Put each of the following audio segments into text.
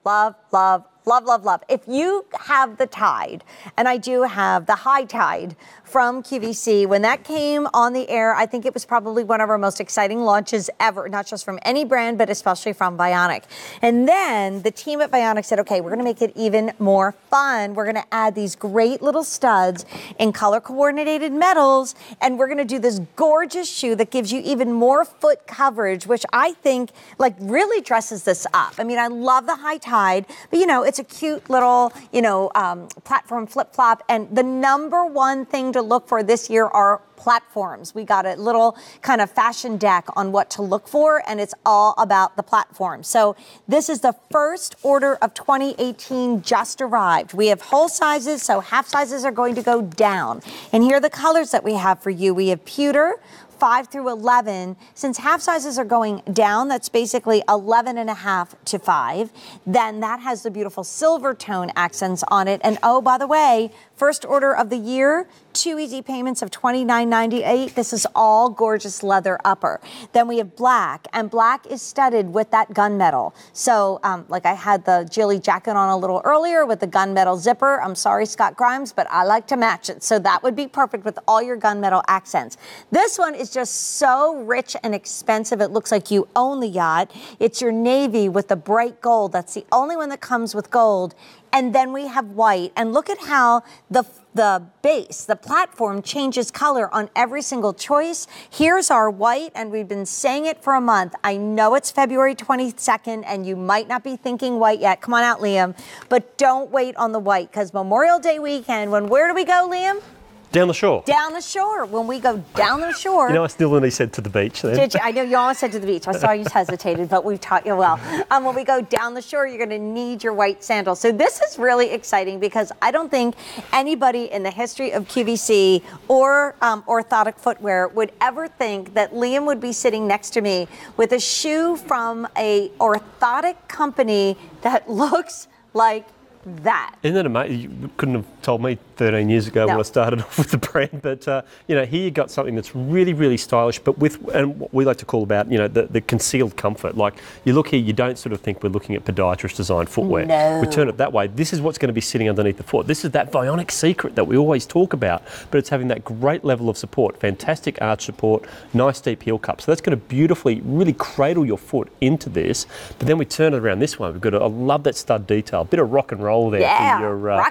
love, love, love, love, love. If you have the Tide, and I do have the High Tide from QVC, when that came on the air, I think it was probably one of our most exciting launches ever, not just from any brand, but especially from Vionic. And then the team at Vionic said, okay, we're going to make it even more fun. We're going to add these great little studs in color coordinated metals, and we're going to do this gorgeous shoe that gives you even more foot coverage, which I think like really dresses this up. I mean, I love the High Tide, but it's a cute little, platform flip-flop. And the number one thing to look for this year are platforms. We got a little kind of fashion deck on what to look for, and it's all about the platform. So this is the first order of 2018 just arrived. We have whole sizes, so half sizes are going to go down. And here are the colors that we have for you. We have pewter, 5 through 11. Since half sizes are going down, that's basically 11.5 to 5. Then that has the beautiful silver tone accents on it. And oh, by the way, first order of the year, 2 easy payments of $29.98. This is all gorgeous leather upper. Then we have black, and black is studded with that gunmetal. So like I had the Jilly jacket on a little earlier with the gunmetal zipper. I'm sorry, Scott Grimes, but I like to match it. So that would be perfect with all your gunmetal accents. This one is just so rich and expensive. It looks like you own the yacht. It's your navy with the bright gold. That's the only one that comes with gold. And then we have white. And look at how the base, the platform changes color on every single choice. Here's our white, and we've been saying it for a month. I know it's February 22nd, and you might not be thinking white yet. Come on out, Liam. But don't wait on the white, because Memorial Day weekend, where do we go, Liam? Down the shore. Down the shore. When we go down the shore. I still only said to the beach then. Did you? I know you almost said to the beach. I saw you hesitated, but we've taught you well. When we go down the shore, you're going to need your white sandals. So this is really exciting because I don't think anybody in the history of QVC or orthotic footwear would ever think that Liam would be sitting next to me with a shoe from a orthotic company that looks like that. Isn't it amazing? You couldn't have told me 13 years ago when I started off with the brand, but here you got something that's really, really stylish, but and what we like to call about, the concealed comfort. Like you look here, you don't sort of think we're looking at podiatrist designed footwear. No. We turn it that way. This is what's going to be sitting underneath the foot. This is that Vionic secret that we always talk about, but it's having that great level of support, fantastic arch support, nice deep heel cup. So that's going to beautifully really cradle your foot into this, but then we turn it around this one. I love that stud detail, bit of rock and roll there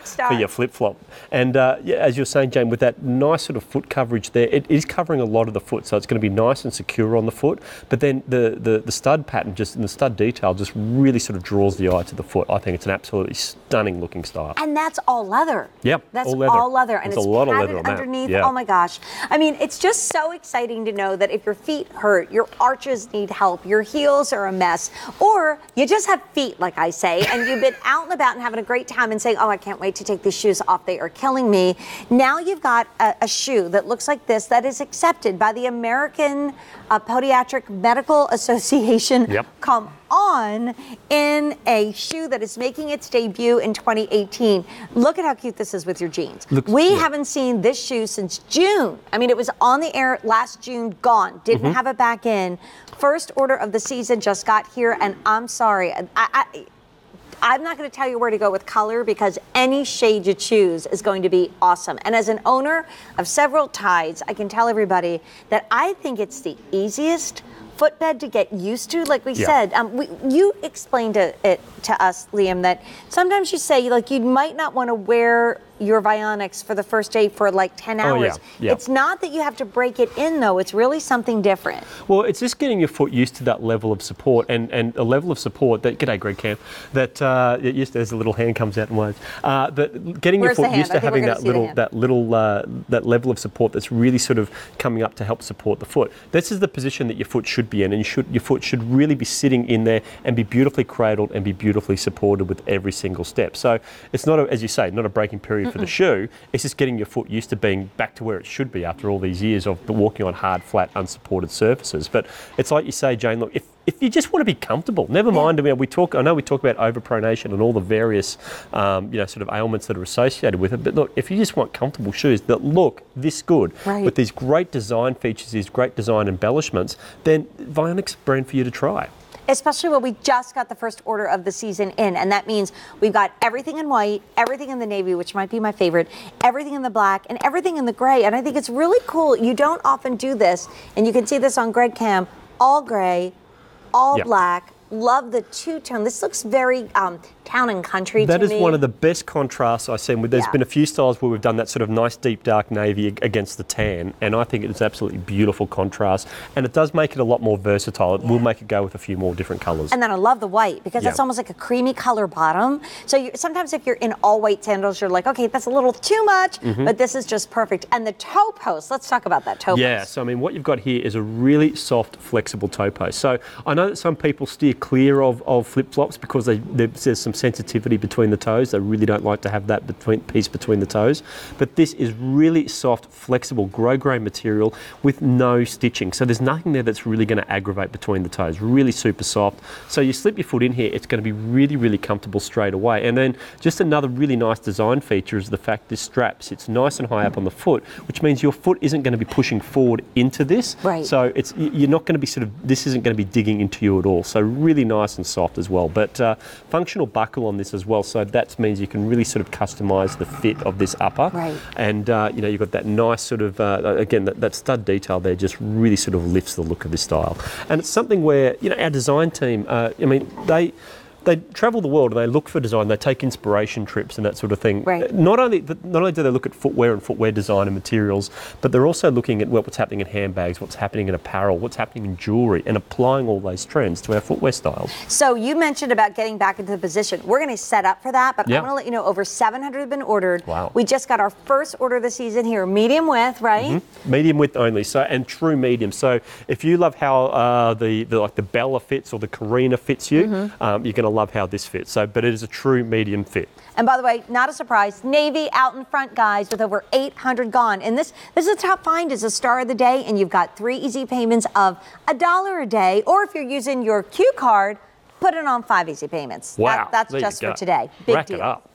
for your flip-flop. And as you're saying, Jane, with that nice sort of foot coverage there, it is covering a lot of the foot, so it's going to be nice and secure on the foot. But then the stud pattern and the stud detail just really sort of draws the eye to the foot. I think it's an absolutely stunning looking style. And that's all leather. Yep, that's all leather. And There's it's a lot of padded leather on underneath. that. Yeah. Oh my gosh. I mean, it's just so exciting to know that if your feet hurt, your arches need help, your heels are a mess, or you just have feet, like I say, and you've been out and about and having a great time and saying, oh, I can't wait to take these shoes off. They are killing me. Now you've got a shoe that looks like this that is accepted by the American Podiatric Medical Association. Yep. Come on, in a shoe that is making its debut in 2018. Look at how cute this is with your jeans. We haven't seen this shoe since June. I mean, it was on the air last June, gone. Didn't have it back in. First order of the season just got here, and I'm sorry. I'm not going to tell you where to go with color because any shade you choose is going to be awesome. And as an owner of several Tides, I can tell everybody that I think it's the easiest footbed to get used to. Like we said, you explained it to us, Liam, that sometimes you say like you might not want to wear your Vionics for the first day for like 10 hours. It's not that you have to break it in, though. It's really something different. Well, it's just getting your foot used to that level of support and a level of support that, g'day Greg Camp, that as a little hand comes out and waves, that getting your foot used to having that level of support that's really sort of coming up to help support the foot. This is the position that your foot should be in, and your foot should really be sitting in there and be beautifully cradled and be beautifully supported with every single step. So it's not, as you say, not a breaking period for the shoe. It's just getting your foot used to being back to where it should be after all these years of walking on hard, flat, unsupported surfaces. But it's like you say, Jane, look, if you just want to be comfortable, never mind. I know we talk about overpronation and all the various, sort of ailments that are associated with it. But look, if you just want comfortable shoes that look this good with these great design features, these great design embellishments, then Vionic's brand for you to try. especially when we just got the first order of the season in. And that means we've got everything in white, everything in the navy, which might be my favorite, everything in the black, and everything in the gray. And I think it's really cool. You don't often do this. And you can see this on Greg Cam, all gray, all black. Love the two-tone. This looks very town and country to me. That is one of the best contrasts I've seen. There's been a few styles where we've done that sort of nice deep dark navy against the tan, and I think it's absolutely beautiful contrast, and it does make it a lot more versatile. It will make it go with a few more different colours. And then I love the white because it's almost like a creamy color bottom. So sometimes if you're in all white sandals, you're like, okay, that's a little too much, but this is just perfect. And the toe post, let's talk about that toe post. Yeah, so I mean, what you've got here is a really soft, flexible toe post. So I know that some people steer clear of flip-flops because there's some sensitivity between the toes. They really don't like to have that piece between the toes. But this is really soft, flexible, grow-grain material with no stitching. So there's nothing there that's really going to aggravate between the toes. Really super soft. So you slip your foot in here, it's going to be really, really comfortable straight away. And then just another really nice design feature is the fact this strap sits nice and high up on the foot, which means your foot isn't going to be pushing forward into this. Right. So you're not going to be this isn't going to be digging into you at all. So really nice and soft as well. But functional buckle on this as well, so that means you can really sort of customise the fit of this upper. Right. And you've got that nice sort of again that stud detail there just really sort of lifts the look of this style. And it's something where our design team, they travel the world and they look for design. They take inspiration trips and that sort of thing. Right. Not only do they look at footwear and footwear design and materials, but they're also looking at what's happening in handbags, what's happening in apparel, what's happening in jewellery, and applying all those trends to our footwear styles. So you mentioned about getting back into the position. We're going to set up for that, but I'm going to let you know over 700 have been ordered. Wow. We just got our first order of the season here, medium width, right? Medium width only, and true medium. So if you love how the Bella fits or the Karina fits you, you're going to love how this fits. But it is a true medium fit. And by the way, not a surprise, navy out in front, guys, with over 800 gone. And this is a top find, is a star of the day, and you've got 3 easy payments of $1 a day, or if you're using your Q card, put it on 5 easy payments. Wow, that's just for today. Big Rack deal. it up.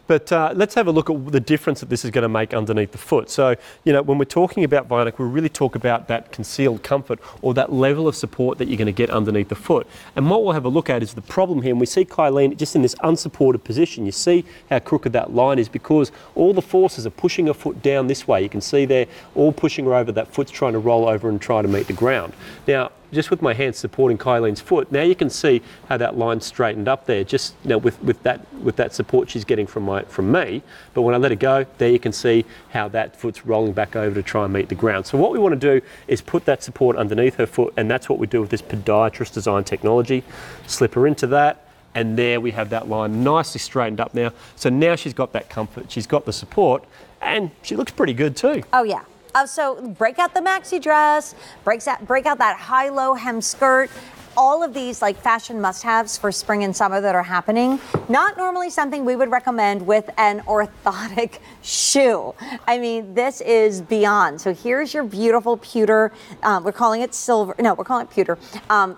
But let's have a look at the difference that this is going to make underneath the foot. So, when we're talking about Vionic, we really talk about that concealed comfort or that level of support that you're going to get underneath the foot. And what we'll have a look at is the problem here. And we see Kylene just in this unsupported position. You see how crooked that line is because all the forces are pushing her foot down this way. You can see they're all pushing her over. That foot's trying to roll over and try to meet the ground. Now, just with my hands supporting Kylene's foot, now you can see how that line's straightened up there, just with that support she's getting from me. But when I let her go, there you can see how that foot's rolling back over to try and meet the ground. So what we want to do is put that support underneath her foot, and that's what we do with this podiatrist design technology. Slip her into that, and there we have that line nicely straightened up now. So now she's got that comfort, she's got the support, and she looks pretty good too. Oh yeah. So break out the maxi dress, break out that high-low hem skirt. All of these like fashion must-haves for spring and summer that are happening. Not normally something we would recommend with an orthotic shoe. I mean, this is beyond. So here's your beautiful pewter. We're calling it silver. No, we're calling it pewter.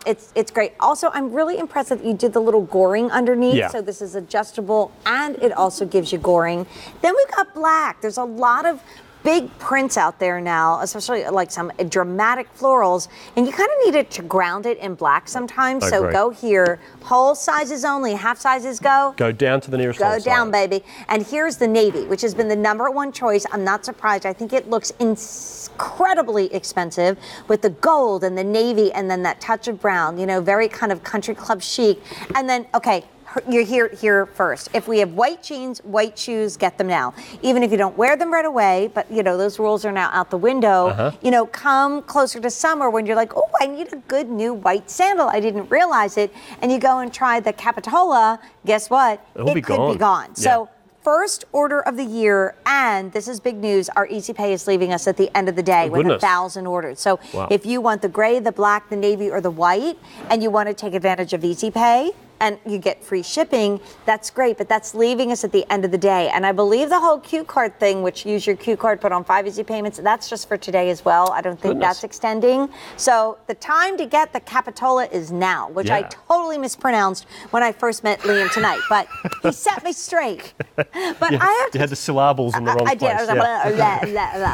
It's great. Also, I'm really impressed that you did the little goring underneath. Yeah. So this is adjustable and it also gives you goring. Then we've got black. There's a lot of big prints out there now, especially like some dramatic florals, and you kind of need it to ground it in black sometimes. So go here, whole sizes only, half sizes go. Go down to the nearest Go down, baby. And here's the navy, which has been the #1 choice. I'm not surprised. I think it looks incredibly expensive with the gold and the navy and then that touch of brown, very kind of country club chic. And then, okay, you're here first. If we have white jeans, white shoes, get them now. Even if you don't wear them right away, but those rules are now out the window. Come closer to summer when you're like, oh, I need a good new white sandal. I didn't realize it. And you go and try the Capitola. Guess what? It could be gone. Yeah. So first order of the year, and this is big news, our Easy Pay is leaving us at the end of the day with 1,000 orders. So if you want the gray, the black, the navy, or the white, and you want to take advantage of Easy Pay, and you get free shipping, that's great, but that's leaving us at the end of the day. And I believe the whole Q card thing, which use your Q card, put on 5 easy payments, that's just for today as well. I don't think that's extending. So the time to get the Capitola is now, which I totally mispronounced when I first met Liam tonight, but he set me straight. But you had the syllables in the wrong place. I did. I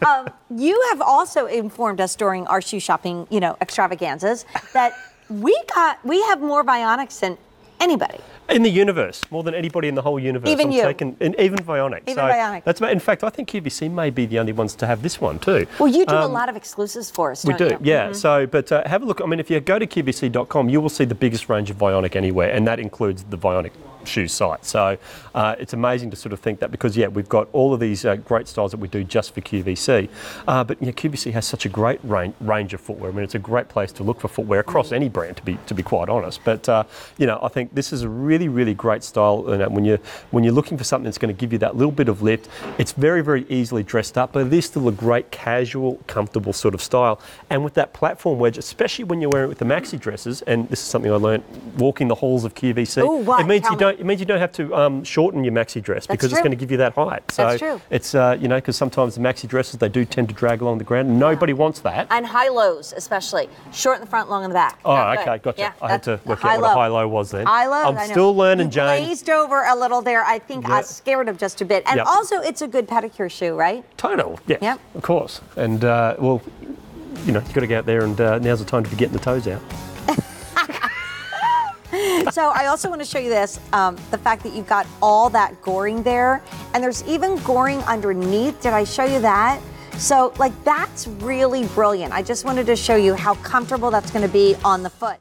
was like, you have also informed us during our shoe shopping, extravaganzas that we have more Vionics than anybody. In the universe, more than anybody in the whole universe. Even you. Even Vionic. Even Vionic. In fact, I think QVC may be the only ones to have this one too. Well, you do a lot of exclusives for us, don't you? We do, yeah. So, but have a look. I mean, if you go to QVC.com, you will see the biggest range of Vionic anywhere, and that includes the Vionic shoe site. So it's amazing to sort of think that because, yeah, we've got all of these great styles that we do just for QVC. But QVC has such a great range of footwear. I mean, it's a great place to look for footwear across any brand, to be quite honest. But, I think this is a really, really great style. When you're looking for something that's going to give you that little bit of lift, it's very, very easily dressed up, but it is still a great casual, comfortable sort of style. And with that platform wedge, especially when you're wearing it with the maxi dresses, and this is something I learned walking the halls of QVC. Ooh, what? It means you don't have to shorten your maxi dress because it's going to give you that height. So that's true. It's because sometimes the maxi dresses they do tend to drag along the ground. And nobody wants that. And high lows, especially short in the front, long in the back. Oh, okay, gotcha. Yeah, I had to work out what a high low was then. High low. I'm still learning, Jane. Glazed over a little there. I think I scared him just a bit. And also, it's a good pedicure shoe, right? Total. Yes. Yep. Of course. And you've got to go out there and now's the time to be getting the toes out. So I also want to show you this, the fact that you've got all that goring there, and there's even goring underneath. Did I show you that? So, that's really brilliant. I just wanted to show you how comfortable that's going to be on the foot.